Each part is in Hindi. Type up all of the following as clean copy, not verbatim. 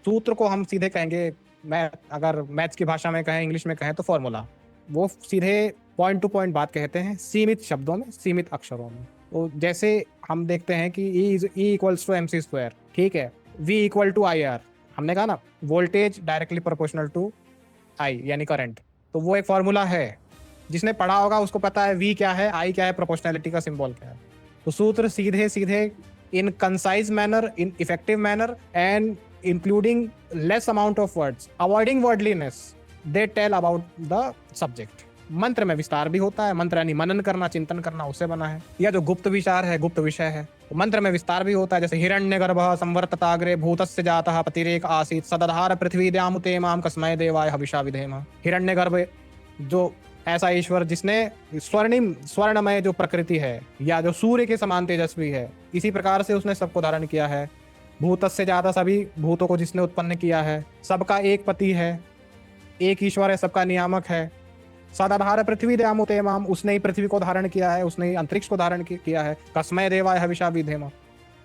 सूत्र को हम सीधे कहेंगे, मैं अगर मैथ्स की भाषा में कहें, इंग्लिश में कहें तो फॉर्मूला। वो सीधे पॉइंट टू पॉइंट बात कहते हैं, सीमित शब्दों में, सीमित अक्षरों में। तो जैसे हम देखते हैं कि E equals to MC square, ठीक है, V इक्वल टू IR। हमने कहा ना, voltage directly proportional to I यानी करंट। तो वो एक फॉर्मूला है, जिसने पढ़ा होगा उसको पता है V क्या है, I क्या है, प्रोपोर्शनैलिटी का सिंबल क्या है। तो सूत्र सीधे सीधे in concise manner, in effective manner and including less amount of words, avoiding wordiness, they tell about the subject. मंत्र में विस्तार भी होता है, मंत्र यानी मनन करना, चिंतन करना, उससे बना है। या जो गुप्त विचार है, गुप्त विषय है, तो मंत्र में विस्तार भी होता है। जैसे हिरण्यगर्भः संवर्तताग्रे भूतस्य जातः पतिरेक आसीत् सदधार पृथ्वीद्यां ते मां कस्मै देवाय हविषा विधेम। हिरण्यगर्भ जो ऐसा ईश्वर जिसने स्वर्णिम स्वर्णमय जो प्रकृति है, या जो सूर्य के समान तेजस्वी है, इसी प्रकार से उसने सबको धारण किया है। भूतस्य जातः, सभी भूतों को जिसने उत्पन्न किया है, सबका एक पति है, एक ईश्वर है, सबका नियामक है। सदाधार पृथ्वी दयामुते माम, उसने ही पृथ्वी को धारण किया है, उसने ही अंतरिक्ष को धारण किया है। कस्मै देवाय हविषा विधेम,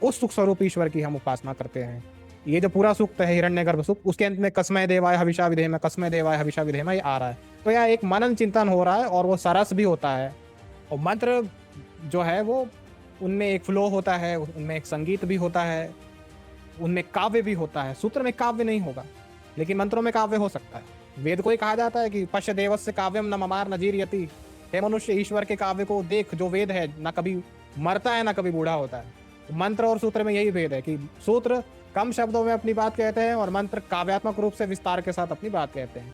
उस सुख स्वरूप ईश्वर की हम उपासना करते हैं। ये जो पूरा सूक्त है हिरण्यगर्भ सूक्त, उसके अंत में कस्मै देवाय हविषा विधेम, कस्मै देवाय हविषा विधेम ये आ रहा है। तो यह एक मनन चिंतन हो रहा है, और वो सरस भी होता है। और मंत्र जो है वो, उनमें एक फ्लो होता है, उनमें एक संगीत भी होता है, उनमें काव्य भी होता है। सूत्र में काव्य नहीं होगा, लेकिन मंत्रों में काव्य हो सकता है। वेद को ही कहा जाता है कि पश्य देवस्य काव्यम न ममार नजीरयति, हे मनुष्य ईश्वर के काव्य को देख, जो वेद है ना कभी मरता है ना कभी बूढ़ा होता है। मंत्र और सूत्र में यही भेद है कि सूत्र कम शब्दों में अपनी बात कहते हैं, और मंत्र काव्यात्मक रूप से विस्तार के साथ अपनी बात कहते हैं।